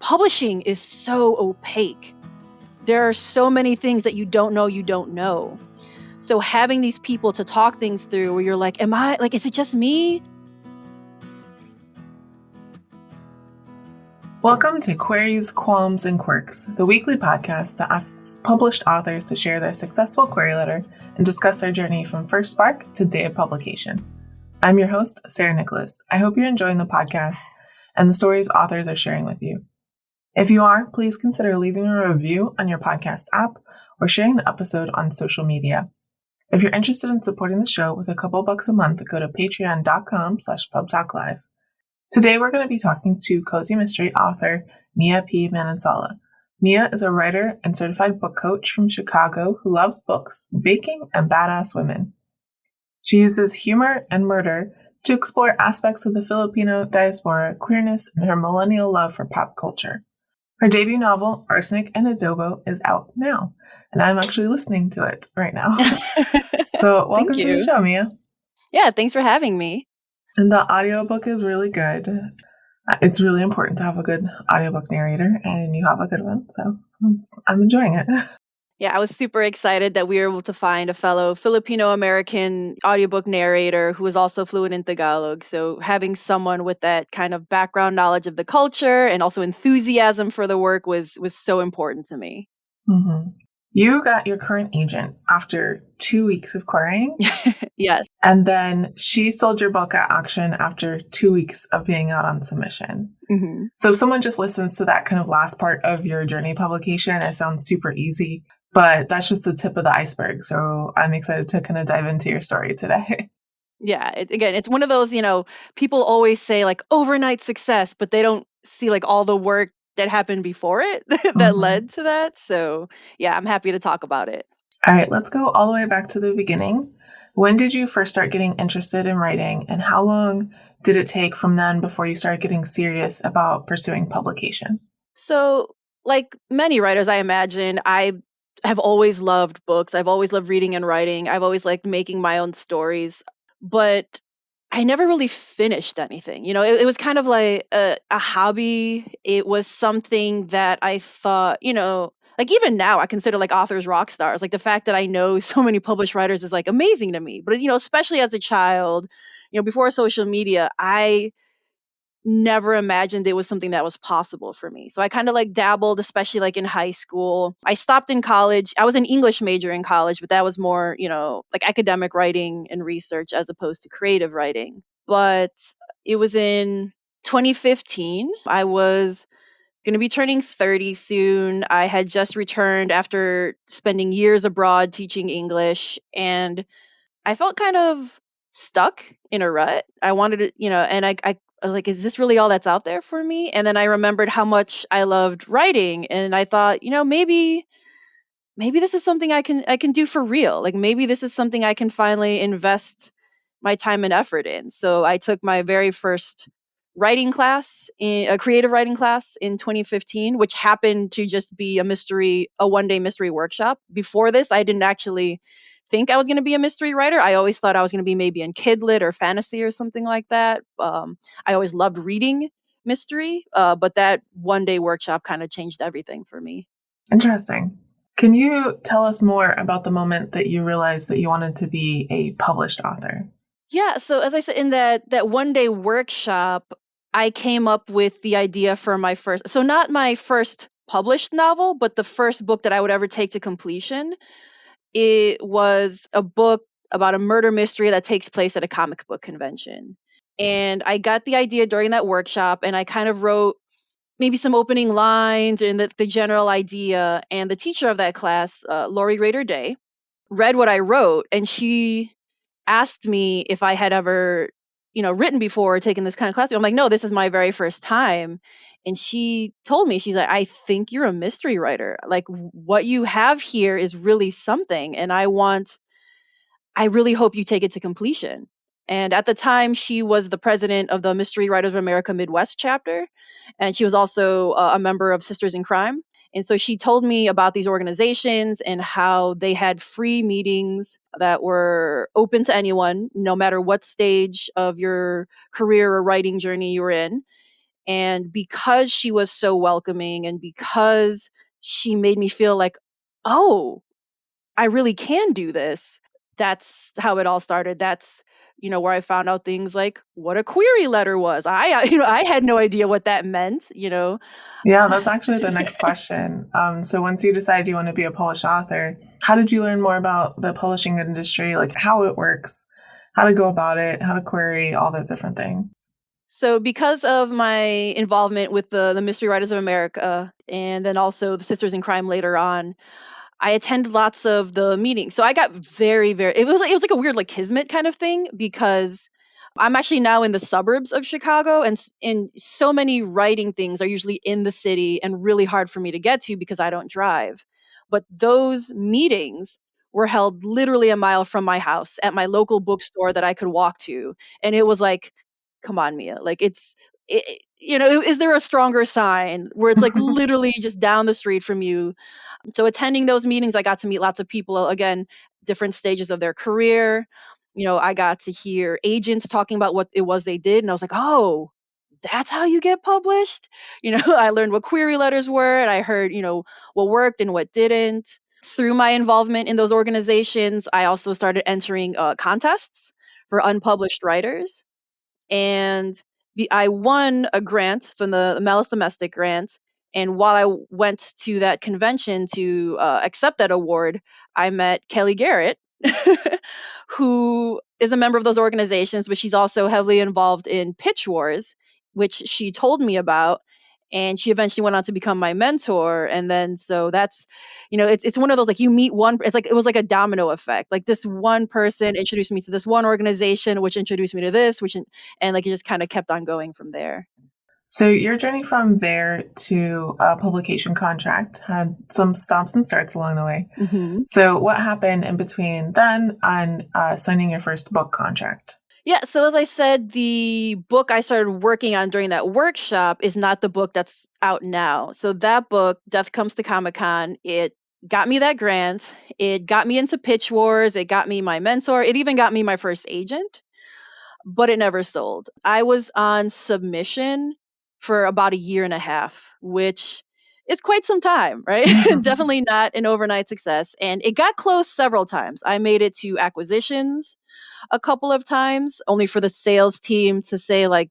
publishing is so opaque. There are so many things that you don't know. So having these people to talk things through where you're like, is it just me? Welcome to Queries, Qualms, and Quirks, the weekly podcast that asks published authors to share their successful query letter and discuss their journey from first spark to day of publication. I'm your host, Sarah Nicolas. I hope you're enjoying the podcast and the stories authors are sharing with you. If you are, please consider leaving a review on your podcast app or sharing the episode on social media. If you're interested in supporting the show with a couple bucks a month, go to patreon.com/pubtalklive. Today, we're going to be talking to cozy mystery author Mia P. Manansala. Mia is a writer and certified book coach from Chicago who loves books, baking, and badass women. She uses humor and murder to explore aspects of the Filipino diaspora, queerness, and her millennial love for pop culture. Her debut novel, Arsenic and Adobo, is out now, and I'm actually listening to it right now. So welcome to the show, Mia. Yeah, thanks for having me. And the audiobook is really good. It's really important to have a good audiobook narrator, and you have a good one, so I'm enjoying it. Yeah, I was super excited that we were able to find a fellow Filipino-American audiobook narrator who was also fluent in Tagalog. So having someone with that kind of background knowledge of the culture and also enthusiasm for the work was so important to me. Mm-hmm. You got your current agent after 2 weeks of querying. Yes. And then she sold your book at auction after 2 weeks of being out on submission. Mm-hmm. So if someone just listens to that kind of last part of your journey publication, it sounds super easy, but that's just the tip of the iceberg. So I'm excited to kind of dive into your story today. Yeah, it's one of those, people always say like overnight success, but they don't see like all the work that happened before it that led to that. So yeah, I'm happy to talk about it. All right, let's go all the way back to the beginning. When did you first start getting interested in writing, and how long did it take from then before you started getting serious about pursuing publication? So, like many writers, I imagine, I have always loved books. I've always loved reading and writing. I've always liked making my own stories, but I never really finished anything. It was kind of like a hobby. It was something that I thought, like even now I consider like authors rock stars. Like the fact that I know so many published writers is like amazing to me. But especially as a child, before social media, I never imagined it was something that was possible for me. So I kind of like dabbled, especially like in high school. I stopped in college. I was an English major in college, but that was more, like academic writing and research as opposed to creative writing. But it was in 2015. I was going to be turning 30 soon. I had just returned after spending years abroad teaching English, and I felt kind of stuck in a rut. I wanted to, and I was like, is this really all that's out there for me? And then I remembered how much I loved writing, and I thought, maybe this is something I can do for real. Like maybe this is something I can finally invest my time and effort in. So I took my very first writing class, in a creative writing class in 2015, which happened to just be a one-day mystery workshop. Before this, I didn't actually think I was going to be a mystery writer. I always thought I was going to be maybe in kid lit or fantasy or something like that. I always loved reading mystery, but that one-day workshop kind of changed everything for me. Interesting. Can you tell us more about the moment that you realized that you wanted to be a published author? Yeah, so as I said, in that one day workshop, I came up with the idea for not my first published novel, but the first book that I would ever take to completion. It was a book about a murder mystery that takes place at a comic book convention. And I got the idea during that workshop, and I kind of wrote maybe some opening lines and the general idea. And the teacher of that class, Lori Rader Day, read what I wrote, and she asked me if I had ever, written before or taken this kind of class. I'm like, no, this is my very first time. And she told me, she's like, I think you're a mystery writer. Like what you have here is really something. And I really hope you take it to completion. And at the time, she was the president of the Mystery Writers of America Midwest chapter. And she was also a member of Sisters in Crime. And so she told me about these organizations and how they had free meetings that were open to anyone, no matter what stage of your career or writing journey you were in. And because she was so welcoming and because she made me feel like, oh, I really can do this. That's how it all started. That's, where I found out things like what a query letter was. I had no idea what that meant. Yeah, that's actually the next question. So once you decide you want to be a published author, how did you learn more about the publishing industry, like how it works, how to go about it, how to query, all those different things? So because of my involvement with the Mystery Writers of America and then also the Sisters in Crime later on, I attended lots of the meetings. So I got very, very it was like a weird like kismet kind of thing because I'm actually now in the suburbs of Chicago and so many writing things are usually in the city and really hard for me to get to because I don't drive. But those meetings were held literally a mile from my house at my local bookstore that I could walk to. And it was like, come on, Mia. Like is there a stronger sign where it's like literally just down the street from you? So attending those meetings, I got to meet lots of people, again, different stages of their career. I got to hear agents talking about what it was they did, and I was like, "Oh, that's how you get published?" I learned what query letters were, and I heard, what worked and what didn't. Through my involvement in those organizations, I also started entering contests for unpublished writers and I won a grant from the Malice Domestic grant. And while I went to that convention to accept that award, I met Kelly Garrett, who is a member of those organizations, but she's also heavily involved in pitch wars, which she told me about. And she eventually went on to become my mentor. And then so that's, it's one of those like you meet one, it's like it was like a domino effect. Like this one person introduced me to this one organization, which introduced me to this, and like it just kind of kept on going from there. So your journey from there to a publication contract had some stops and starts along the way. hmm So what happened in between then and signing your first book contract? Yeah. So as I said, the book I started working on during that workshop is not the book that's out now. So that book, Death Comes to Comic Con, it got me that grant. It got me into pitch wars. It got me my mentor. It even got me my first agent, but it never sold. I was on submission for about a year and a half, which is quite some time, right? Definitely not an overnight success. And it got close several times. I made it to acquisitions a couple of times, only for the sales team to say, like,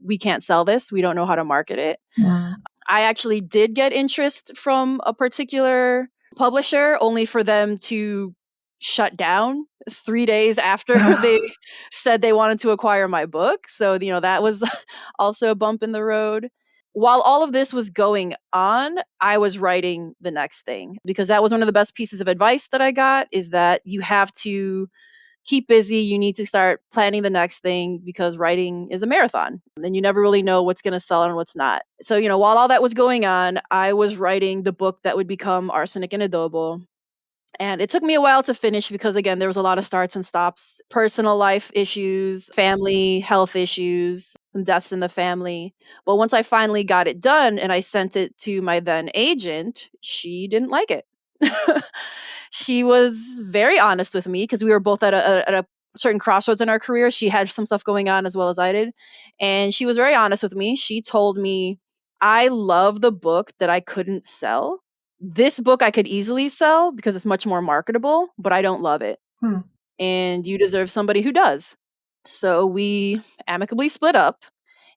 we can't sell this. We don't know how to market it. Mm. I actually did get interest from a particular publisher, only for them to shut down 3 days after they said they wanted to acquire my book. So, that was also a bump in the road. While all of this was going on, I was writing the next thing because that was one of the best pieces of advice that I got is that you have to keep busy. You need to start planning the next thing because writing is a marathon and you never really know what's going to sell and what's not. So, while all that was going on, I was writing the book that would become Arsenic and Adobo. And it took me a while to finish because, again, there was a lot of starts and stops, personal life issues, family health issues, some deaths in the family. But once I finally got it done and I sent it to my then agent, she didn't like it. She was very honest with me because we were both at a certain crossroads in our career. She had some stuff going on as well as I did. And she was very honest with me. She told me, I love the book that I couldn't sell. This book I could easily sell because it's much more marketable, but I don't love it. Hmm. And you deserve somebody who does. So we amicably split up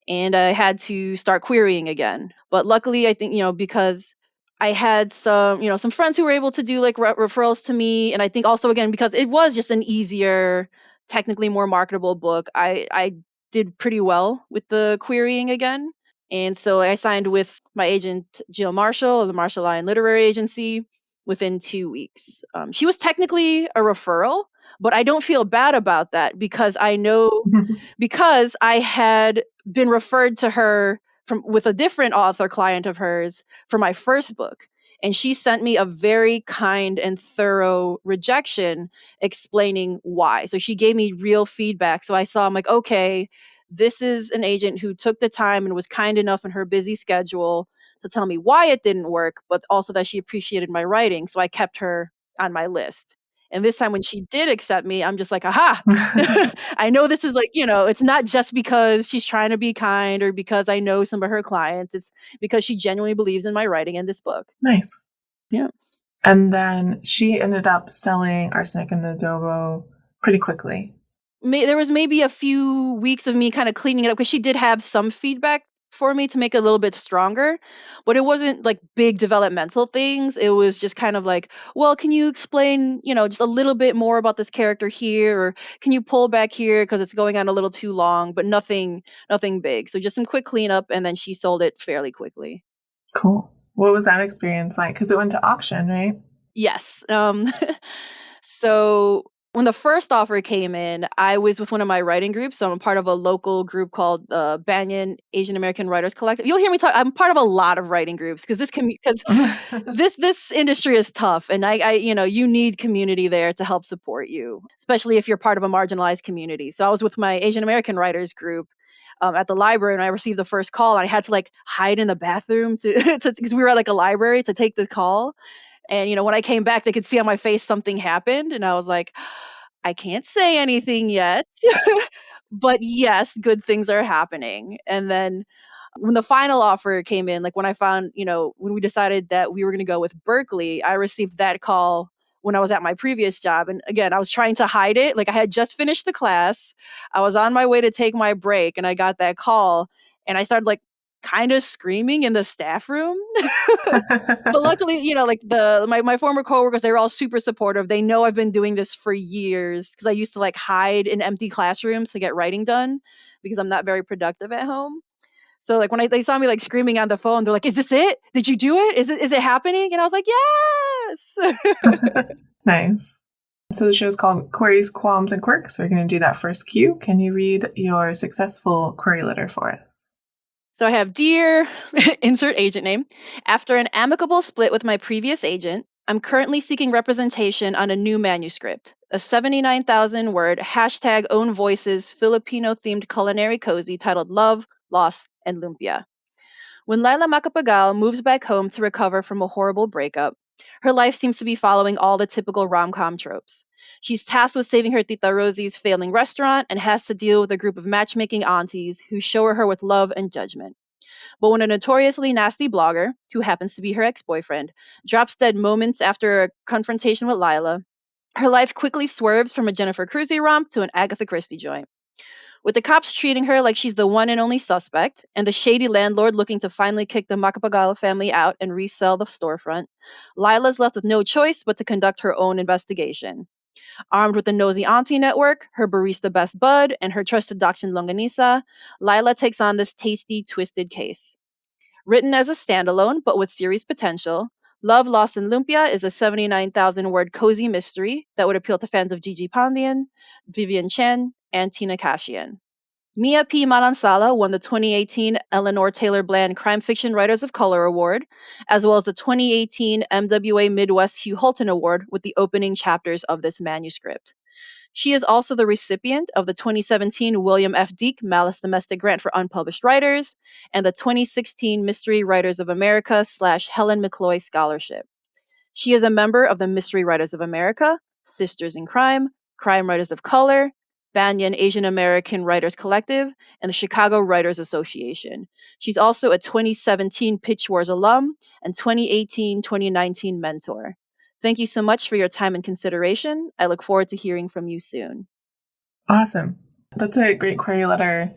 and I had to start querying again. But luckily, I think, because I had some friends who were able to do like referrals to me. And I think also, again, because it was just an easier, technically more marketable book, I did pretty well with the querying again. And so I signed with my agent, Jill Marshall of the Marshall Lyon Literary Agency within 2 weeks. She was technically a referral, but I don't feel bad about that because I know because I had been referred to her from with a different author client of hers for my first book. And she sent me a very kind and thorough rejection explaining why. So she gave me real feedback. So I'm like, okay, this is an agent who took the time and was kind enough in her busy schedule to tell me why it didn't work, but also that she appreciated my writing. So I kept her on my list. And this time when she did accept me, I'm just like, aha. I know this is like, it's not just because she's trying to be kind or because I know some of her clients. It's because she genuinely believes in my writing and this book. Nice. Yeah. And then she ended up selling Arsenic and Adobo pretty quickly. There was maybe a few weeks of me kind of cleaning it up because she did have some feedback for me to make it a little bit stronger, but it wasn't like big developmental things. It was just kind of like, well, can you explain, just a little bit more about this character here, or can you pull back here because it's going on a little too long, but nothing big. So just some quick cleanup, and then she sold it fairly quickly. Cool. What was that experience like? Because it went to auction, right? Yes. So when the first offer came in, I was with one of my writing groups. So I'm a part of a local group called Banyan Asian American Writers Collective. You'll hear me talk. I'm part of a lot of writing groups because this industry is tough, and you need community there to help support you, especially if you're part of a marginalized community. So I was with my Asian American writers group. At the library, and I received the first call, and I had to like hide in the bathroom to because we were at like a library to take the call. And, when I came back, they could see on my face something happened. And I was like, I can't say anything yet. But yes, good things are happening. And then when the final offer came in, like when I found, when we decided that we were going to go with Berkeley, I received that call when I was at my previous job. And again, I was trying to hide it. Like I had just finished the class, I was on my way to take my break, and I got that call, and I started like kind of screaming in the staff room. But luckily, like my former coworkers, they were all super supportive. They know I've been doing this for years because I used to like hide in empty classrooms to get writing done because I'm not very productive at home. So like when they saw me like screaming on the phone, they're like, "Is this it? Did you do it? Is it happening?" And I was like, "Yes." Nice. So the show is called Queries, Qualms, and Quirks. We're going to do that first cue. Can you read your successful query letter for us? So I have, dear insert agent name. After an amicable split with my previous agent, I'm currently seeking representation on a new manuscript, a 79,000 word hashtag own voices Filipino themed culinary cozy titled Love, Loss, and Lumpia. When Laila Macapagal moves back home to recover from a horrible breakup, her life seems to be following all the typical rom-com tropes. She's tasked with saving her Tita Rosie's failing restaurant and has to deal with a group of matchmaking aunties who shower her with love and judgment. But when a notoriously nasty blogger, who happens to be her ex-boyfriend, drops dead moments after a confrontation with Lila, her life quickly swerves from a Jennifer Cruzy romp to an Agatha Christie joint. With the cops treating her like she's the one and only suspect, and the shady landlord looking to finally kick the Macapagal family out and resell the storefront, Lila's left with no choice but to conduct her own investigation. Armed with the nosy auntie network, her barista best bud, and her trusted Dachshund Longanisa, Lila takes on this tasty, twisted case. Written as a standalone, but with series potential, Love, Lost, and Lumpia is a 79,000 word cozy mystery that would appeal to fans of Gigi Pandian, Vivian Chen, and Tina Kashian. Mia P. Manansala won the 2018 Eleanor Taylor Bland Crime Fiction Writers of Color Award, as well as the 2018 MWA Midwest Hugh Holton Award with the opening chapters of this manuscript. She is also the recipient of the 2017 William F. Deek Malice Domestic Grant for Unpublished Writers and the 2016 Mystery Writers of America / Helen McCloy Scholarship. She is a member of the Mystery Writers of America, Sisters in Crime, Crime Writers of Color, Banyan Asian American Writers Collective, and the Chicago Writers Association. She's also a 2017 Pitch Wars alum and 2018-2019 mentor. Thank you so much for your time and consideration. I look forward to hearing from you soon. Awesome. That's a great query letter.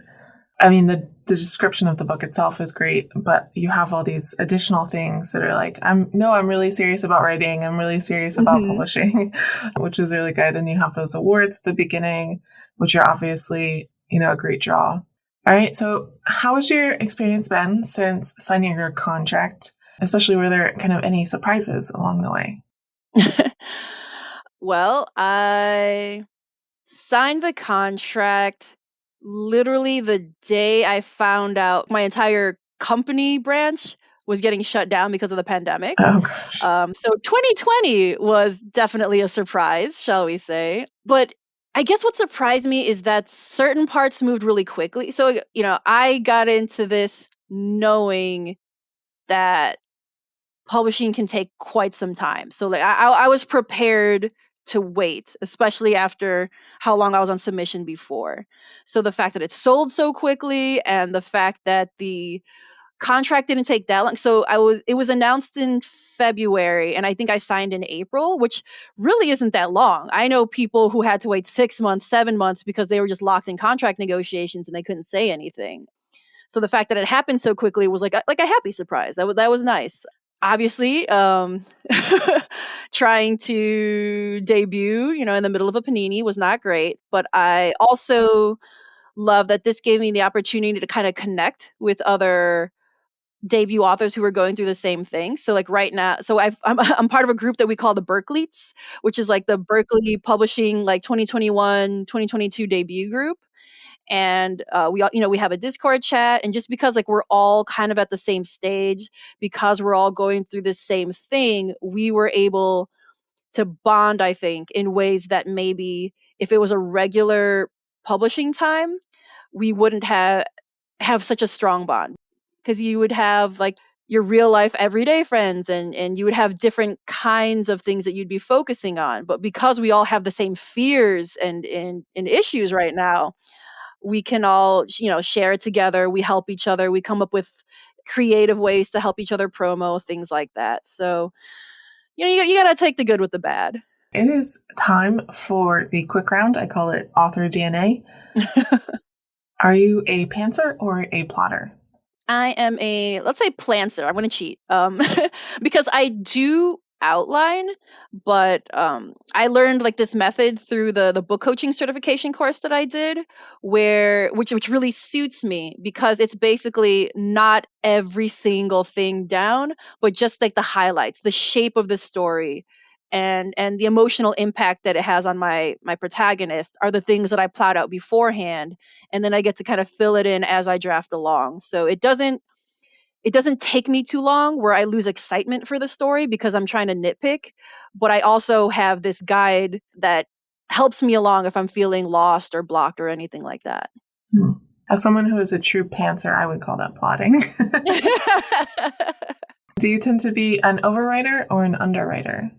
I mean, the description of the book itself is great, but you have all these additional things that are like, I'm really serious about writing. I'm really serious about Mhm. publishing, which is really good. And you have those awards at the beginning, which are obviously, a great draw. All right. So how has your experience been since signing your contract? Especially were there kind of any surprises along the way? Well, I signed the contract literally the day I found out my entire company branch was getting shut down because of the pandemic. Oh gosh. So 2020 was definitely a surprise, shall we say. But I guess what surprised me is that certain parts moved really quickly. So, I got into this knowing that publishing can take quite some time. So like I was prepared to wait, especially after how long I was on submission before. So the fact that it sold so quickly and the fact that the contract didn't take that long. So it was announced in February and I think I signed in April, which really isn't that long. I know people who had to wait 6 months, 7 months because they were just locked in contract negotiations and they couldn't say anything. So the fact that it happened so quickly was like a happy surprise. That was nice. Obviously, trying to debut, in the middle of a panini was not great, but I also love that this gave me the opportunity to kind of connect with other debut authors who were going through the same thing. So like right now, so I'm part of a group that we call the Berkeleys, which is like the Berkeley Publishing like 2021, 2022 debut group. And we all, we have a Discord chat, and just because like we're all kind of at the same stage, because we're all going through the same thing, we were able to bond, I think, in ways that maybe if it was a regular publishing time, we wouldn't have such a strong bond, because you would have like your real life everyday friends, and you would have different kinds of things that you'd be focusing on, but because we all have the same fears and issues right now, we can all share it together, we help each other, we come up with creative ways to help each other promo things like that. So you got to take the good with the bad. It is time for the quick round. I call it author DNA. Are you a pantser or a plotter? I am a, let's say, planter. I'm going to cheat, because I do outline, but I learned like this method through the book coaching certification course that I did, which really suits me, because it's basically not every single thing down, but just like the highlights, the shape of the story, and the emotional impact that it has on my protagonist are the things that I plot out beforehand, and then I get to kind of fill it in as I draft along. So it doesn't take me too long where I lose excitement for the story because I'm trying to nitpick, but I also have this guide that helps me along if I'm feeling lost or blocked or anything like that. Hmm. As someone who is a true pantser, I would call that plotting. Do you tend to be an overwriter or an underwriter?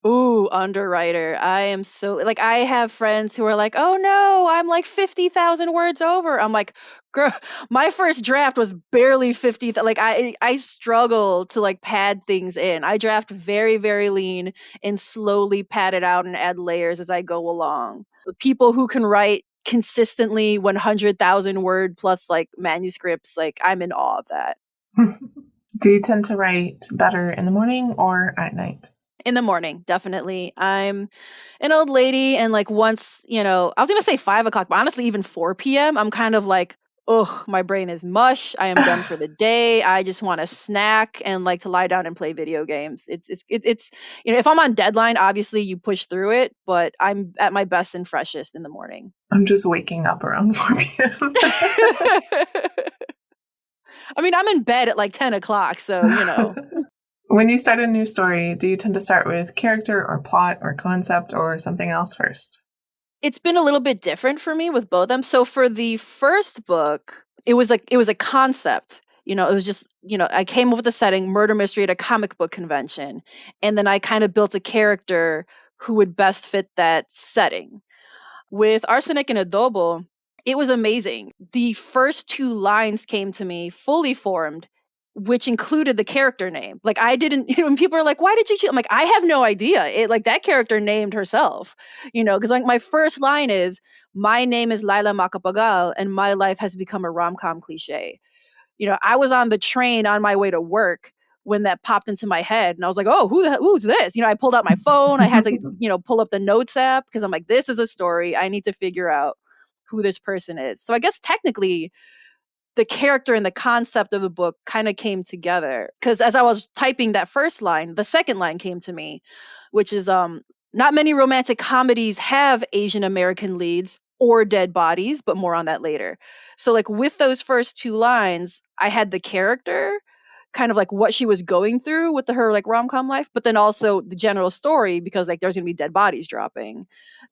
Ooh, Underwriter. I am so like I have friends who are like, "Oh no, I'm like 50,000 words over." I'm like, "Girl, my first draft was barely 50. Like I struggle to like pad things in. I draft very very lean and slowly pad it out and add layers as I go along. The people who can write consistently 100,000 word plus like manuscripts, like I'm in awe of that. Do you tend to write better in the morning or at night? In the morning, definitely. I'm an old lady, and like once, I was gonna say 5 o'clock, but honestly, even 4 p.m., I'm kind of like, ugh, my brain is mush. I am done for the day. I just want a snack and like to lie down and play video games. It's if I'm on deadline, obviously you push through it, but I'm at my best and freshest in the morning. I'm just waking up around 4 p.m. I mean, I'm in bed at like 10 o'clock, so. When you start a new story, do you tend to start with character or plot or concept or something else first? It's been a little bit different for me with both of them. So for the first book, it was a concept. It was just, I came up with the setting, murder mystery at a comic book convention, and then I kind of built a character who would best fit that setting. With Arsenic and Adobo, it was amazing. The first 2 lines came to me fully formed, which included the character name. Like I didn't, when people are like, "Why did you choose?" I'm like, "I have no idea." It like that character named herself, because like my first line is, "My name is Laila Macapagal, and my life has become a rom-com cliche." I was on the train on my way to work when that popped into my head, and I was like, "Oh, who's this?" I pulled out my phone. I had to, pull up the notes app because I'm like, "This is a story. I need to figure out who this person is." So I guess technically the character and the concept of the book kind of came together, because as I was typing that first line, the second line came to me, which is not many romantic comedies have Asian American leads or dead bodies, but more on that later. So like with those first 2 lines, I had the character, kind of like what she was going through with her like rom-com life, but then also the general story, because like there's going to be dead bodies dropping.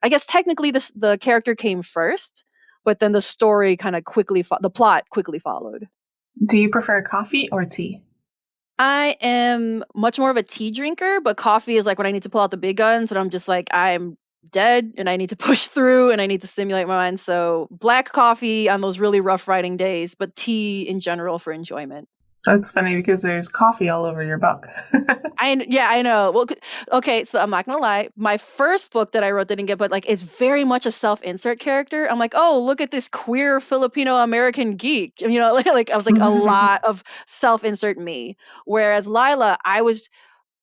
I guess technically the character came first, but then the story kind of the plot quickly followed. Do you prefer coffee or tea? I am much more of a tea drinker, but coffee is like when I need to pull out the big guns, and I'm just like, I'm dead and I need to push through and I need to stimulate my mind. So black coffee on those really rough writing days, but tea in general for enjoyment. That's funny because there's coffee all over your book. Yeah, I know. Well, okay, so I'm not gonna lie. My first book that I wrote didn't get, but like it's very much a self-insert character. I'm like, oh, look at this queer Filipino American geek. Like I was like a lot of self-insert me. Whereas Lila, I was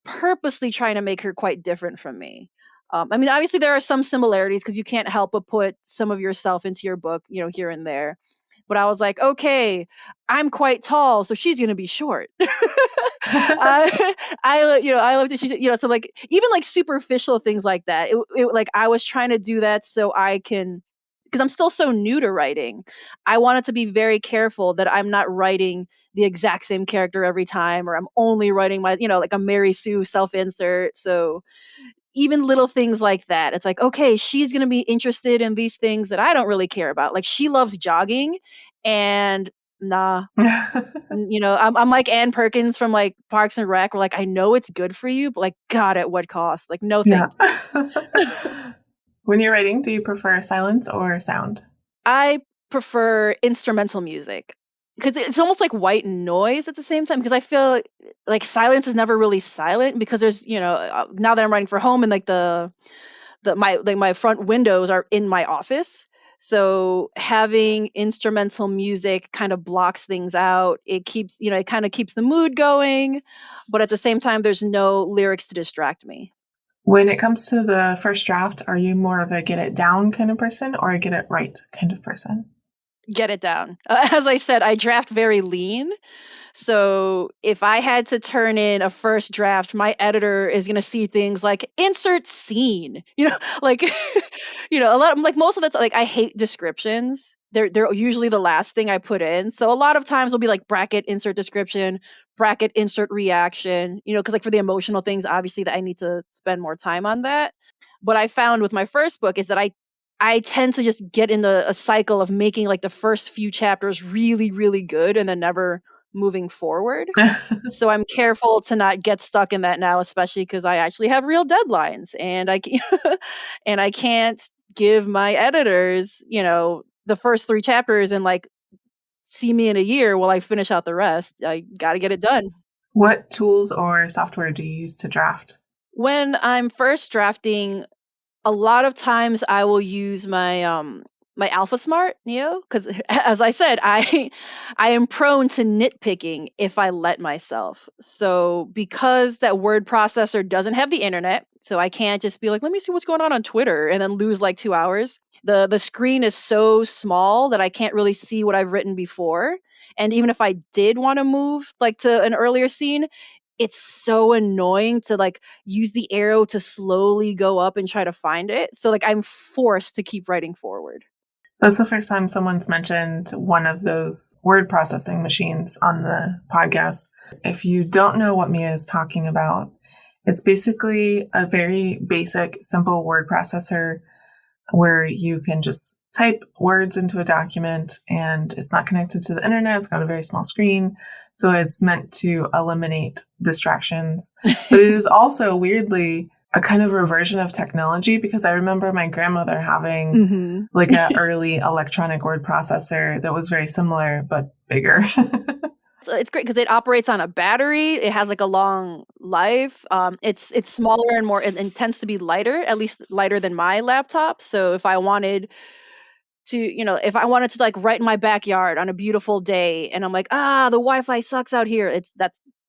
purposely trying to make her quite different from me. I mean, obviously there are some similarities because you can't help but put some of yourself into your book, here and there. But I was like, okay, I'm quite tall, so she's gonna be short. I, I love that she's, so like even like superficial things like that. Like I was trying to do that so I can, because I'm still so new to writing. I wanted to be very careful that I'm not writing the exact same character every time, or I'm only writing my, like a Mary Sue self insert. So even little things like that, it's like, okay, she's going to be interested in these things that I don't really care about. Like she loves jogging, and nah, I'm like Ann Perkins from like Parks and Rec. Where like I know it's good for you, but like God, at what cost? Like no, Yeah. thank you. When you're writing, do you prefer silence or sound? I prefer instrumental music because it's almost like white noise at the same time. Because I feel like silence is never really silent because there's now that I'm writing for home and like my front windows are in my office. So having instrumental music kind of blocks things out. It keeps, it kind of keeps the mood going, but at the same time, there's no lyrics to distract me. When it comes to the first draft, are you more of a get it down kind of person or a get it right kind of person? Get it down. As I said, I draft very lean. So if I had to turn in a first draft, my editor is going to see things like insert scene, like, a lot of like most of that's like I hate descriptions. They're usually the last thing I put in. So a lot of times will be like bracket insert description, bracket insert reaction, because like for the emotional things, obviously that I need to spend more time on that. What I found with my first book is that I tend to just get in a cycle of making like the first few chapters really, really good and then never moving forward. So I'm careful to not get stuck in that now, especially because I actually have real deadlines and and I can't give my editors, the first 3 chapters and like see me in a year while I finish out the rest. I got to get it done. What tools or software do you use to draft? When I'm first drafting, a lot of times I will use my Alpha Smart Neo because as I said, I am prone to nitpicking if I let myself. So because that word processor doesn't have the internet, so I can't just be like, let me see what's going on Twitter and then lose like 2 hours. The screen is so small that I can't really see what I've written before. And even if I did want to move like to an earlier scene, it's so annoying to like use the arrow to slowly go up and try to find it. So like I'm forced to keep writing forward. That's the first time someone's mentioned one of those word processing machines on the podcast. If you don't know what Mia is talking about, it's basically a very basic, simple word processor where you can just type words into a document and it's not connected to the internet. It's got a very small screen. So it's meant to eliminate distractions. But it is also weirdly a kind of reversion of technology because I remember my grandmother having Mhm. like an early electronic word processor that was very similar but bigger. So it's great because it operates on a battery. It has like a long life. It's smaller and more and tends to be lighter, at least lighter than my laptop. So if I wanted to like write in my backyard on a beautiful day and I'm like, the Wi-Fi sucks out here,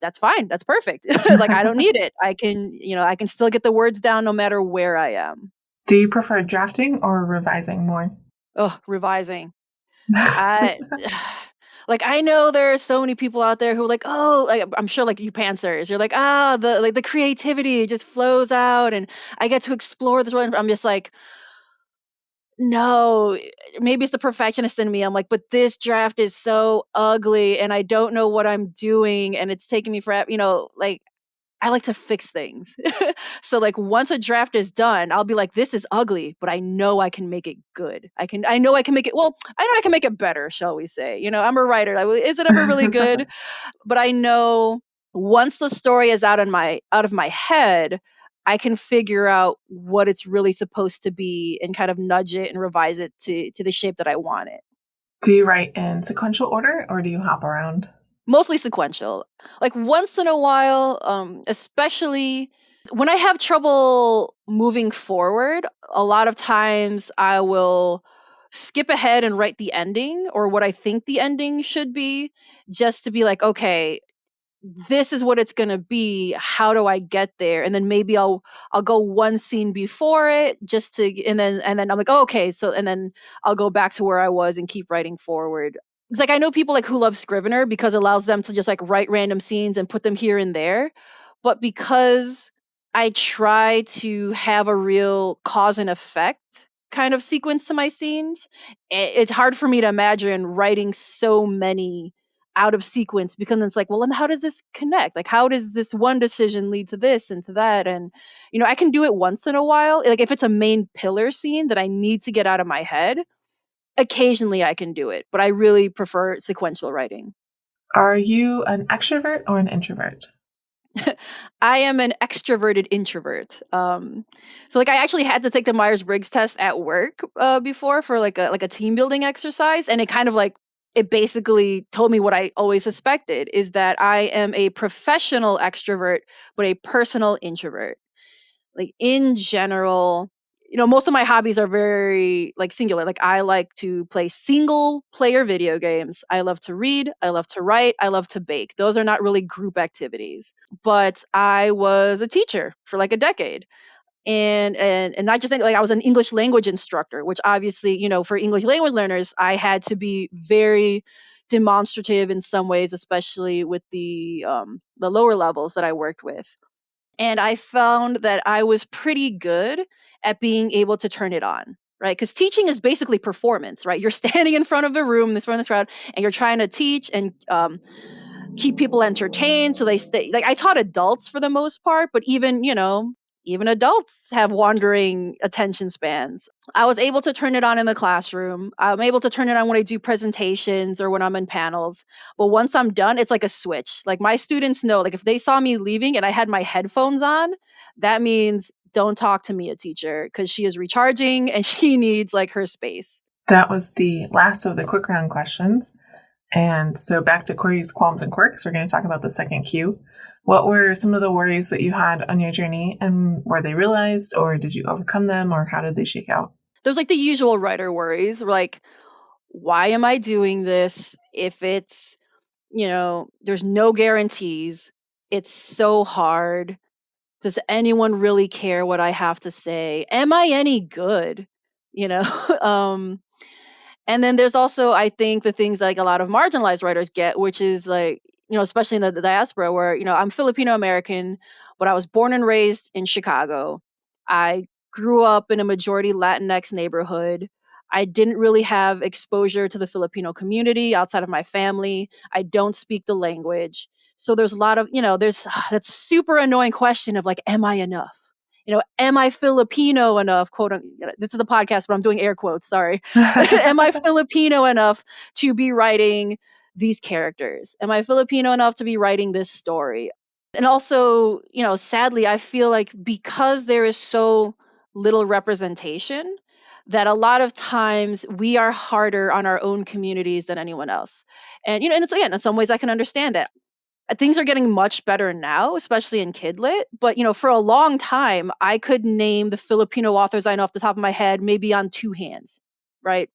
that's fine. That's perfect. Like I don't need it. I can still get the words down no matter where I am. Do you prefer drafting or revising more? Oh, revising. I like I know there are so many people out there who are like, oh, like I'm sure like you pantsers, you're like, the creativity just flows out and I get to explore this world. I'm just like, no, maybe it's the perfectionist in me. I'm like, but this draft is so ugly and I don't know what I'm doing and it's taking me forever, like I like to fix things. So like once a draft is done, I'll be like, this is ugly, but I know I can make it good. I know I can make it well, I know I can make it better, shall we say. I'm a writer. Is it ever really good? But I know once the story is out of my head, I can figure out what it's really supposed to be and kind of nudge it and revise it to the shape that I want it. Do you write in sequential order or do you hop around? Mostly sequential. Like once in a while, especially when I have trouble moving forward, a lot of times I will skip ahead and write the ending or what I think the ending should be, just to be like, okay, this is what it's going to be. How do I get there? And then maybe I'll go one scene before it just to and then I'm like, oh, okay, so and then I'll go back to where I was and keep writing forward. It's like I know people like who love Scrivener because it allows them to just like write random scenes and put them here and there. But because I try to have a real cause and effect kind of sequence to my scenes, it's hard for me to imagine writing so many out of sequence because it's like, well, then how does this connect? Like, how does this one decision lead to this and to that? And, I can do it once in a while. Like, if it's a main pillar scene that I need to get out of my head, occasionally I can do it, but I really prefer sequential writing. Are you an extrovert or an introvert? I am an extroverted introvert. So like I actually had to take the Myers Briggs test at work before for like a team building exercise, and it kind of like it basically told me what I always suspected is that I am a professional extrovert but a personal introvert. Like in general, most of my hobbies are very like singular. Like I like to play single player video games. I love to read, I love to write, I love to bake. Those are not really group activities. But I was a teacher for like a decade. And not just like I was an English language instructor, which obviously, for English language learners, I had to be very demonstrative in some ways, especially with the lower levels that I worked with. And I found that I was pretty good at being able to turn it on, right? Because teaching is basically performance, right? You're standing in front of a room, this front of this crowd, and you're trying to teach and keep people entertained. So they stay. Like I taught adults for the most part, but even adults have wandering attention spans. I was able to turn it on in the classroom. I'm able to turn it on when I do presentations or when I'm in panels. But once I'm done, it's like a switch. Like my students know, like if they saw me leaving and I had my headphones on, that means don't talk to me, a teacher, because she is recharging and she needs like her space. That was the last of the quick round questions. And so back to Corey's Qualms and Quirks, we're going to talk about the second Q. What were some of the worries that you had on your journey, and were they realized, or did you overcome them, or how did they shake out? There's like the usual writer worries, like, why am I doing this if there's no guarantees? It's so hard. Does anyone really care what I have to say? Am I any good? You know? um, and then there's also, I think, the things like a lot of marginalized writers get, which is like, especially in the diaspora where, I'm Filipino American, but I was born and raised in Chicago. I grew up in a majority Latinx neighborhood. I didn't really have exposure to the Filipino community outside of my family. I don't speak the language. So there's a lot of, there's that super annoying question of like, am I enough? Am I Filipino enough? This is a podcast, but I'm doing air quotes. Sorry. Am I Filipino enough to be writing these characters? Am I Filipino enough to be writing this story? And also, sadly, I feel like because there is so little representation, that a lot of times we are harder on our own communities than anyone else. And it's again, in some ways I can understand that. Things are getting much better now, especially in kidlit. But for a long time, I could name the Filipino authors I know off the top of my head, maybe on two hands, right?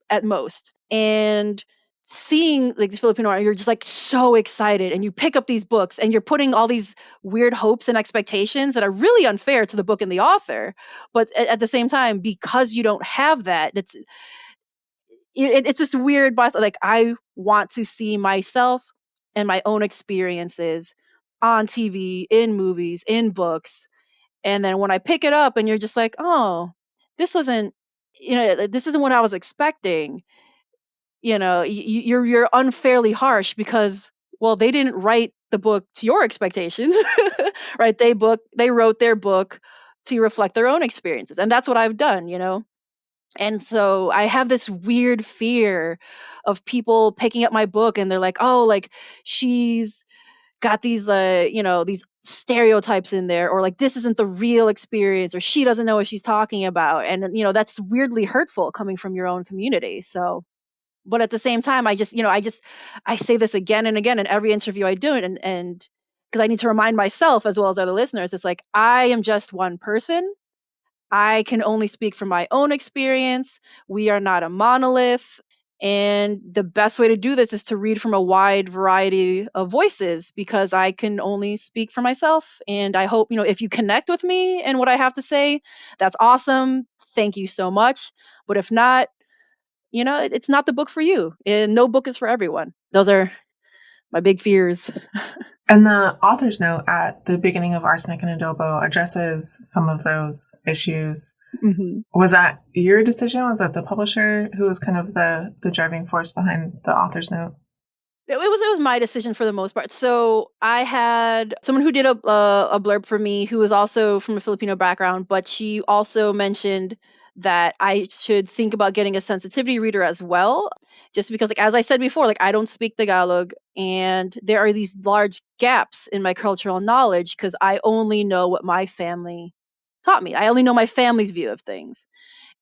At most. And seeing like these Filipino art, you're just like so excited and you pick up these books and you're putting all these weird hopes and expectations that are really unfair to the book and the author. But at the same time, because you don't have that, it's this weird bias. Like I want to see myself and my own experiences on TV, in movies, in books. And then when I pick it up and you're just like, oh, this wasn't, this isn't what I was expecting. You're unfairly harsh because, well, they didn't write the book to your expectations, right? They wrote their book to reflect their own experiences, and that's what I've done. And so I have this weird fear of people picking up my book and they're like, oh, like she's got these these stereotypes in there, or like this isn't the real experience, or she doesn't know what she's talking about, and that's weirdly hurtful coming from your own community. So, but at the same time, I say this again and again in every interview I do, and because I need to remind myself as well as other listeners, it's like I am just one person. I can only speak from my own experience. We are not a monolith. And the best way to do this is to read from a wide variety of voices, because I can only speak for myself. And I hope, if you connect with me and what I have to say, that's awesome. Thank you so much. But if not, it's not the book for you. And no book is for everyone. Those are my big fears. And the author's note at the beginning of Arsenic and Adobo addresses some of those issues. Mhm. Was that your decision? Was that the publisher who was kind of the driving force behind the author's note? It was my decision for the most part. So I had someone who did a blurb for me, who was also from a Filipino background, but she also mentioned that I should think about getting a sensitivity reader as well, just because, like, as I said before, like, I don't speak Tagalog, and there are these large gaps in my cultural knowledge because I only know what my family taught me. I only know my family's view of things,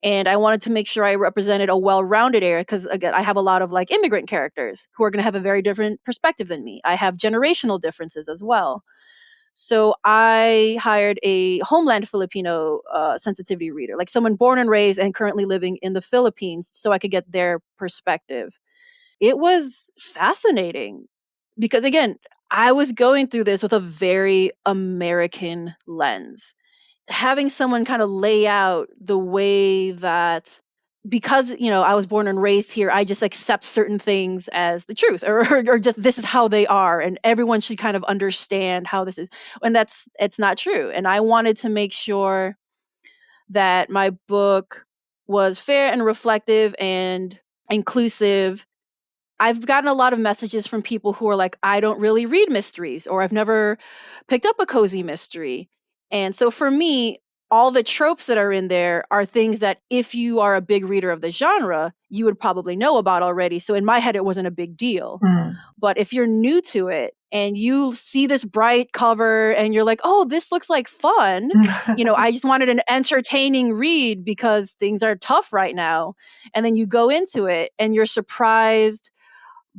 and I wanted to make sure I represented a well-rounded area, because again, I have a lot of like immigrant characters who are going to have a very different perspective than me. I have generational differences as well. So I hired a homeland Filipino sensitivity reader, like someone born and raised and currently living in the Philippines, so I could get their perspective. It was fascinating because, again, I was going through this with a very American lens. Having someone kind of lay out the way that, because I was born and raised here, I just accept certain things as the truth, or just this is how they are, and everyone should kind of understand how this is, and it's not true. And I wanted to make sure that my book was fair and reflective and inclusive. I've gotten a lot of messages from people who are like, I don't really read mysteries, or I've never picked up a cozy mystery. And so for me, all the tropes that are in there are things that if you are a big reader of the genre, you would probably know about already. So in my head, it wasn't a big deal. Mm. But if you're new to it and you see this bright cover and you're like, oh, this looks like fun, I just wanted an entertaining read because things are tough right now. And then you go into it and you're surprised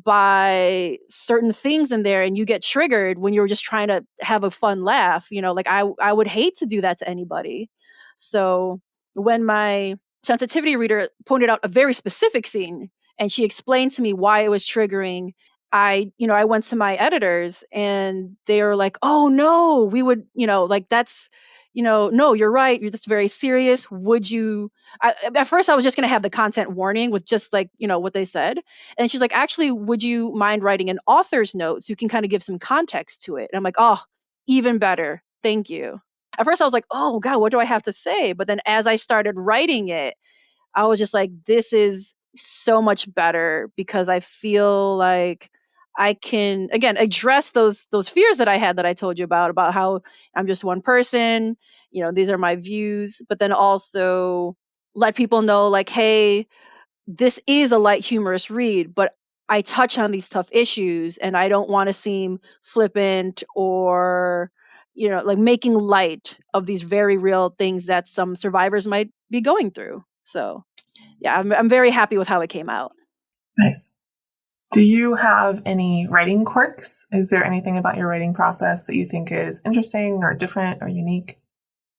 by certain things in there, and you get triggered when you're just trying to have a fun laugh. Like, I would hate to do that to anybody. So when my sensitivity reader pointed out a very specific scene and she explained to me why it was triggering, I went to my editors and they were like, oh no, we would, like, that's, no, you're right, that's very serious. Would you, at first I was just going to have the content warning with just like, what they said. And she's like, actually, would you mind writing an author's note so you can kind of give some context to it? And I'm like, oh, even better. Thank you. At first I was like, oh God, what do I have to say? But then as I started writing it, I was just like, this is so much better, because I feel like I can, again, address those fears that I had, that I told you about how I'm just one person, these are my views, but then also let people know, like, hey, this is a light, humorous read, but I touch on these tough issues and I don't want to seem flippant or, like, making light of these very real things that some survivors might be going through. So, yeah, I'm very happy with how it came out. Nice. Do you have any writing quirks? Is there anything about your writing process that you think is interesting or different or unique?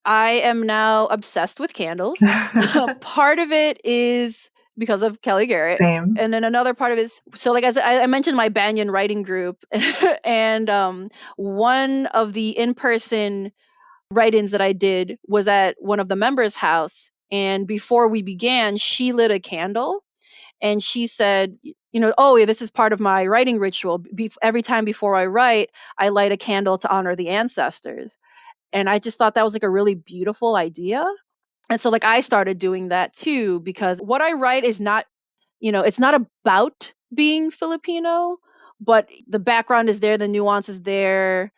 I am now obsessed with candles. Part of it is because of Kelly Garrett. Same. And then another part of it is, so, like, as I mentioned, my Banyan writing group, and one of the in-person write-ins that I did was at one of the members' house. And before we began, she lit a candle and she said, oh yeah, this is part of my writing ritual. Every time before I write, I light a candle to honor the ancestors. And I just thought that was like a really beautiful idea. And so, like, I started doing that too, because what I write is not, it's not about being Filipino, but the background is there, the nuance is there.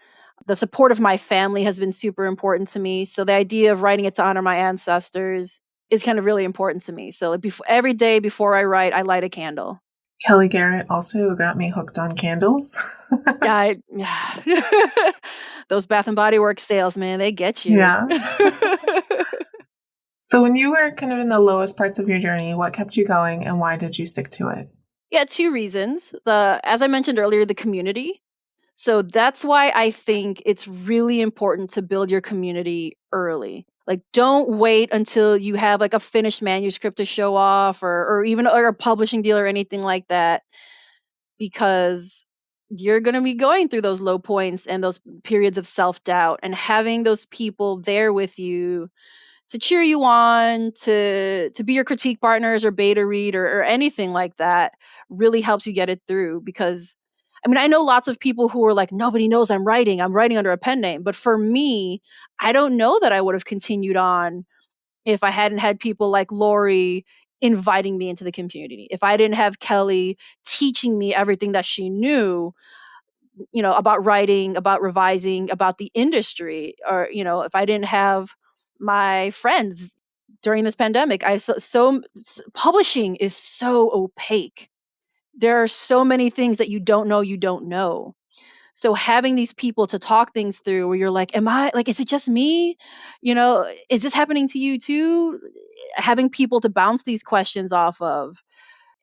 The support of my family has been super important to me. So the idea of writing it to honor my ancestors is kind of really important to me. So, like, every day before I write, I light a candle. Kelly Garrett also got me hooked on candles. Yeah. Those Bath and Body Works sales, man, they get you. Yeah. So when you were kind of in the lowest parts of your journey, what kept you going and why did you stick to it? Yeah, two reasons. As I mentioned earlier, the community. So that's why I think it's really important to build your community early. Like, don't wait until you have like a finished manuscript to show off, or even or a publishing deal or anything like that, because you're going to be going through those low points and those periods of self-doubt, and having those people there with you to cheer you on, to be your critique partners or beta read, or anything like that, really helps you get it through. Because I mean, I know lots of people who are like, nobody knows I'm writing under a pen name. But for me, I don't know that I would have continued on if I hadn't had people like Lori inviting me into the community. If I didn't have Kelly teaching me everything that she knew, about writing, about revising, about the industry, or, if I didn't have my friends during this pandemic. Publishing is so opaque. There are so many things that you don't know. So having these people to talk things through, where you're like, am I like, is it just me? Is this happening to you too? Having people to bounce these questions off of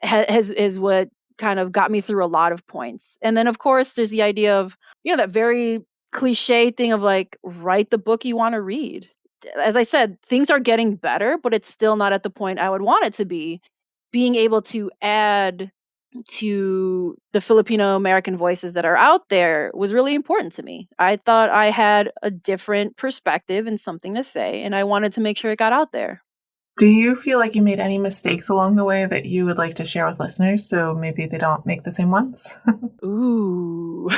has is what kind of got me through a lot of points. And then of course there's the idea of, that very cliche thing of like, write the book you want to read. As I said, things are getting better, but it's still not at the point I would want it to be. Being able to add to the Filipino American voices that are out there was really important to me. I thought I had a different perspective and something to say, and I wanted to make sure it got out there. Do you feel like you made any mistakes along the way that you would like to share with listeners so maybe they don't make the same ones? Ooh.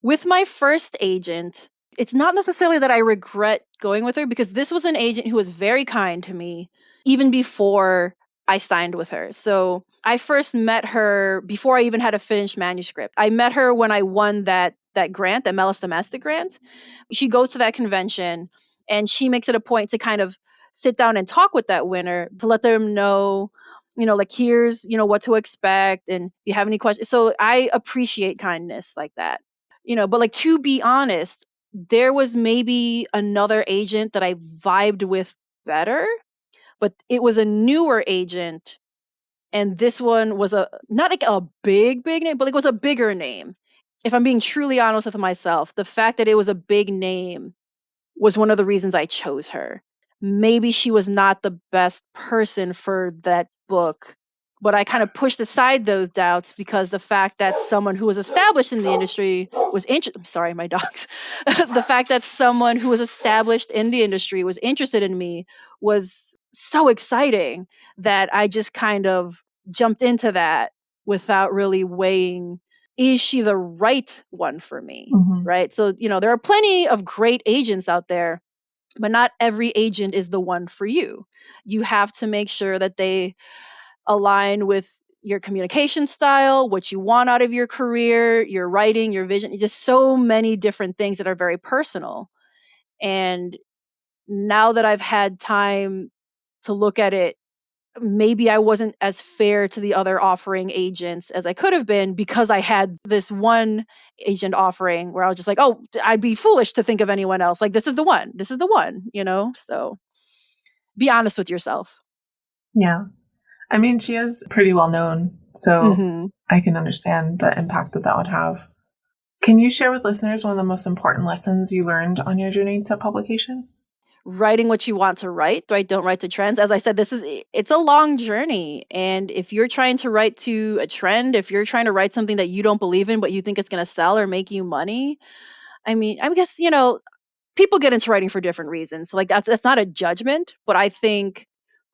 With my first agent, it's not necessarily that I regret going with her, because this was an agent who was very kind to me even before I signed with her. So I first met her before I even had a finished manuscript. I met her when I won that grant, that Melis Domestic grant. She goes to that convention and she makes it a point to kind of sit down and talk with that winner to let them know, like, here's, what to expect, and if you have any questions. So I appreciate kindness like that. But like, to be honest, there was maybe another agent that I vibed with better, but it was a newer agent, and this one was a not like a big name, but like, it was a bigger name. If I'm being truly honest with myself, the fact that it was a big name was one of the reasons I chose her. Maybe she was not the best person for that book, but I kind of pushed aside those doubts because the fact that someone who was established in the industry was interested. I'm sorry, my dogs. The fact that someone who was established in the industry was interested in me was so exciting that I just kind of jumped into that without really weighing, is she the right one for me? Mhm. Right. So, there are plenty of great agents out there, but not every agent is the one for you. You have to make sure that they align with your communication style, what you want out of your career, your writing, your vision, just so many different things that are very personal. And now that I've had time to look at it, maybe I wasn't as fair to the other offering agents as I could have been, because I had this one agent offering where I was just like, oh, I'd be foolish to think of anyone else. Like, this is the one. This is the one. So be honest with yourself. Yeah. I mean, she is pretty well known, so Hmm. I can understand the impact that that would have. Can you share with listeners one of the most important lessons you learned on your journey to publication? Writing what you want to write, right? Don't write to trends. As I said, it's a long journey. And if you're trying to write to a trend, if you're trying to write something that you don't believe in, but you think it's going to sell or make you money, I mean, I guess, people get into writing for different reasons. So, like, that's not a judgment, but I think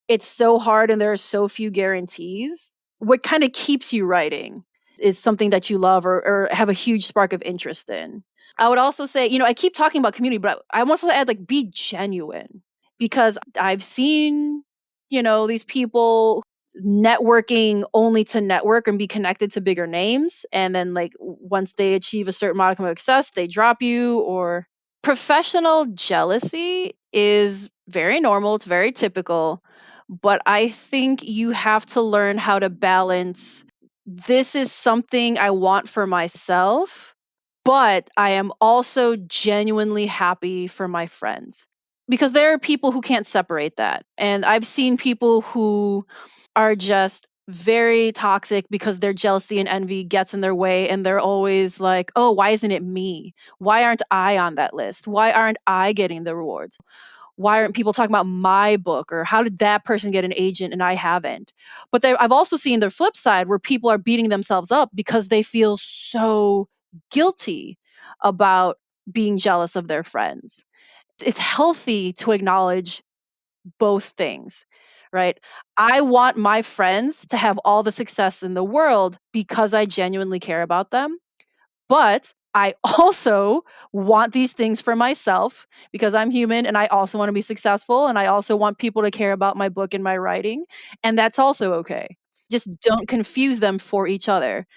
it's so hard and there are so few guarantees. What kind of keeps you writing is something that you love, or have a huge spark of interest in. I would also say, I keep talking about community, but I want to add, like, be genuine, because I've seen, these people networking only to network and be connected to bigger names. And then, like, once they achieve a certain modicum of success, they drop you. Or professional jealousy is very normal. It's very typical. but I think you have to learn how to balance, this is something I want for myself, but I am also genuinely happy for my friends. Because there are people who can't separate that. And I've seen people who are just very toxic because their jealousy and envy gets in their way, and they're always like, "Oh, why isn't it me? Why aren't I on that list? Why aren't I getting the rewards? Why aren't people talking about my book, or how did that person get an agent and I haven't?" But I've also seen the flip side where people are beating themselves up because they feel so guilty about being jealous of their friends. It's healthy to acknowledge both things, right? I want my friends to have all the success in the world because I genuinely care about them. But I also want these things for myself because I'm human and I also want to be successful and I also want people to care about my book and my writing. And that's also okay. Just don't confuse them for each other.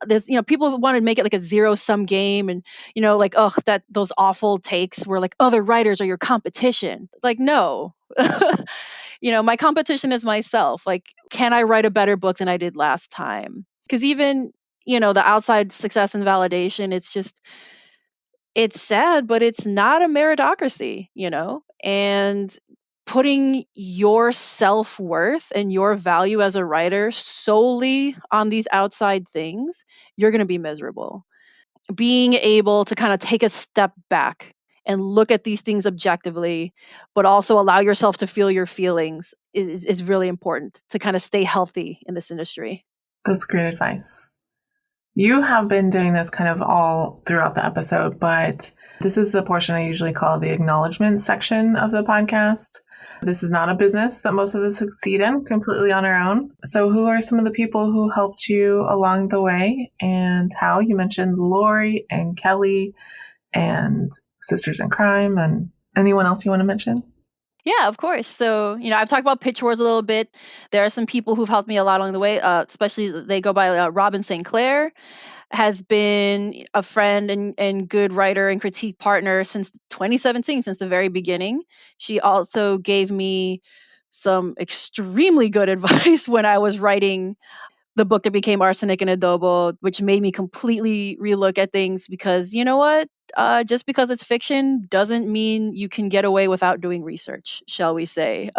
There's, people want to make it like a zero sum game, and, like, oh, that those awful takes where like other writers are your competition. Like, no. My competition is myself. Like, can I write a better book than I did last time? Because even, the outside success and validation, it's sad, but it's not a meritocracy. And putting your self-worth and your value as a writer solely on these outside things, you're going to be miserable. Being able to kind of take a step back and look at these things objectively, but also allow yourself to feel your feelings is really important to kind of stay healthy in this industry. That's great advice. You have been doing this kind of all throughout the episode, but this is the portion I usually call the acknowledgement section of the podcast. This is not a business that most of us succeed in completely on our own. So, who are some of the people who helped you along the way and how? You mentioned Lori and Kelly and Sisters in Crime, and anyone else you want to mention? Yeah, of course. So, I've talked about pitch wars a little bit. There are some people who've helped me a lot along the way, especially they go by Robin St. Clair, has been a friend and good writer and critique partner since 2017, since the very beginning. She also gave me some extremely good advice when I was writing the book that became Arsenic and Adobo, which made me completely relook at things because you know what? Just because it's fiction doesn't mean you can get away without doing research, shall we say.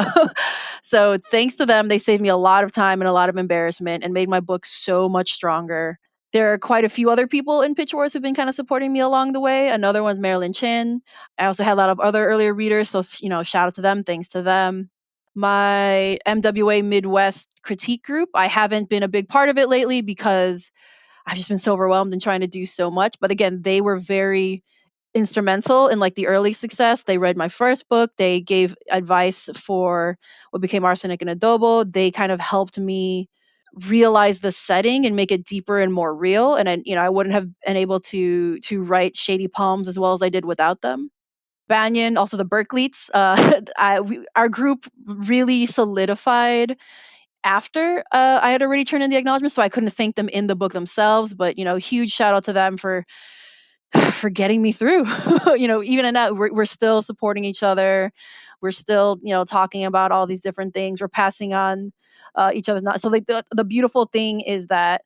So, thanks to them, they saved me a lot of time and a lot of embarrassment and made my book so much stronger. There are quite a few other people in Pitch Wars who've been kind of supporting me along the way. Another one's Marilyn Chin. I also had a lot of other earlier readers, so shout out to them. Thanks to them. My MWA Midwest critique group, I haven't been a big part of it lately because I've just been so overwhelmed and trying to do so much. But again, they were very instrumental in like the early success. They read my first book. They gave advice for what became Arsenic and Adobo. They kind of helped me realize the setting and make it deeper and more real. And I wouldn't have been able to write Shady Palms as well as I did without them. Banyan, also the Berkeleys. Our group really solidified after I had already turned in the acknowledgement, so I couldn't thank them in the book themselves. But huge shout out to them for for getting me through. Even in that, we're still supporting each other. We're still talking about all these different things. We're passing on each other's not. So like the beautiful thing is that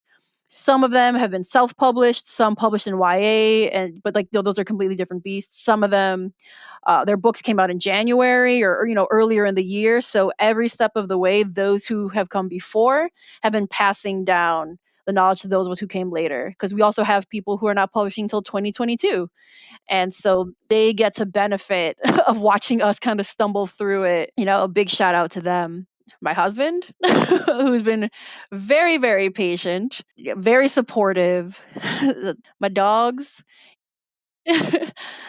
some of them have been self-published, some published in YA, and but like those are completely different beasts. Some of them, their books came out in January or earlier in the year. So every step of the way, those who have come before have been passing down the knowledge to those of us who came later. Because we also have people who are not publishing until 2022. And so they get to benefit of watching us kind of stumble through it. A big shout out to them. My husband, who's been very, very patient, very supportive. My dogs.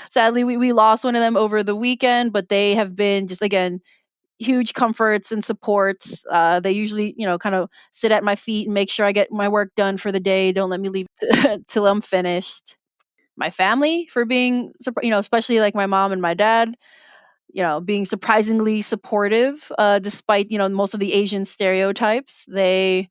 Sadly, we lost one of them over the weekend, but they have been just, again, huge comforts and supports. They usually, kind of sit at my feet and make sure I get my work done for the day. Don't let me leave till I'm finished. My family for being, especially like my mom and my dad, being surprisingly supportive, despite, most of the Asian stereotypes. They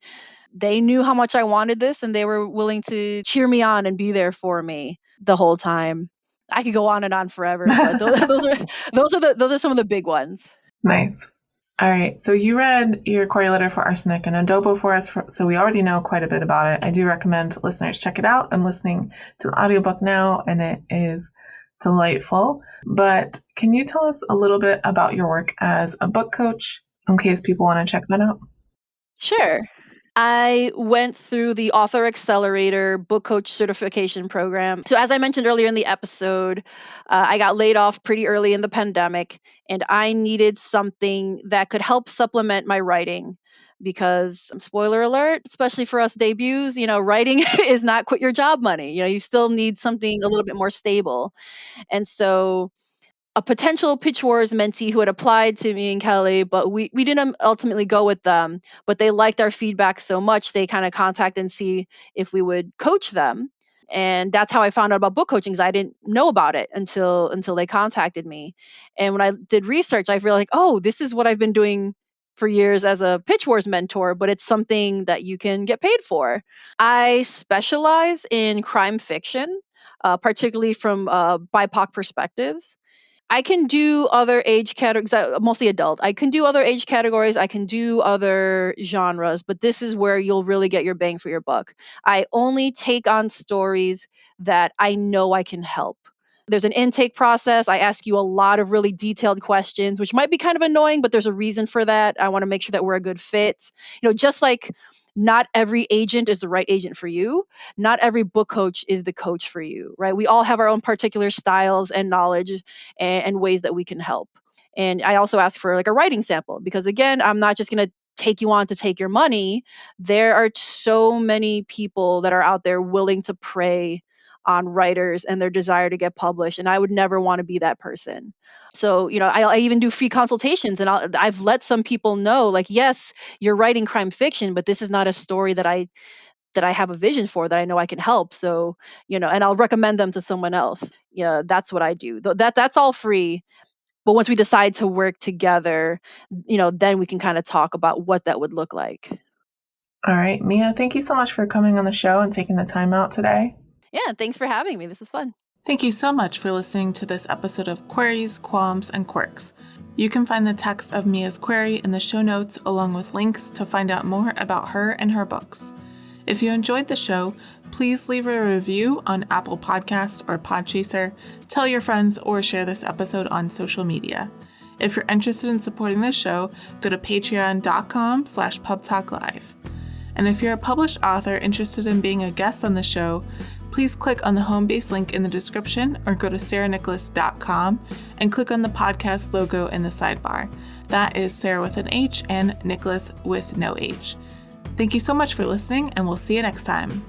knew how much I wanted this and they were willing to cheer me on and be there for me the whole time. I could go on and on forever, but those are some of the big ones. Nice. All right, so you read your query letter for Arsenic and Adobo for us, so we already know quite a bit about it. I do recommend listeners check it out. I'm listening to the audiobook now, and it is delightful. But can you tell us a little bit about your work as a book coach in case people want to check that out? Sure. I went through the Author Accelerator book coach certification program. So, as I mentioned earlier in the episode, I got laid off pretty early in the pandemic, and I needed something that could help supplement my writing because, spoiler alert, especially for us debuts, writing is not quit your job money. You still need something a little bit more stable. And so, a potential Pitch Wars mentee who had applied to me and Kelly, but we didn't ultimately go with them. But they liked our feedback so much, they kind of contacted and see if we would coach them. And that's how I found out about book coaching, because I didn't know about it until they contacted me. And when I did research, I realized, like, oh, this is what I've been doing for years as a Pitch Wars mentor, but it's something that you can get paid for. I specialize in crime fiction, particularly from BIPOC perspectives. I can do other age categories, mostly adult. I can do other age categories. I can do other genres, but this is where you'll really get your bang for your buck. I only take on stories that I know I can help. There's an intake process. I ask you a lot of really detailed questions, which might be kind of annoying, but there's a reason for that. I want to make sure that we're a good fit. Just like not every agent is the right agent for you, not every book coach is the coach for you, right? We all have our own particular styles and knowledge and ways that we can help. And I also ask for like a writing sample because, again, I'm not just going to take you on to take your money. There are so many people that are out there willing to prey on writers and their desire to get published, and I would never want to be that person. So, I even do free consultations, and I've let some people know, like, yes, you're writing crime fiction, but this is not a story that I have a vision for, that I know I can help. So, and I'll recommend them to someone else. Yeah, that's what I do. That's all free. But once we decide to work together, then we can kind of talk about what that would look like. All right, Mia, thank you so much for coming on the show and taking the time out today. Yeah, thanks for having me. This is fun. Thank you so much for listening to this episode of Queries, Qualms, and Quirks. You can find the text of Mia's query in the show notes, along with links to find out more about her and her books. If you enjoyed the show, please leave a review on Apple Podcasts or Podchaser, tell your friends, or share this episode on social media. If you're interested in supporting the show, go to patreon.com/pubtalklive. And if you're a published author interested in being a guest on the show, please click on the home base link in the description or go to sarahnicolas.com and click on the podcast logo in the sidebar. That is Sarah with an H and Nicolas with no H. Thank you so much for listening, and we'll see you next time.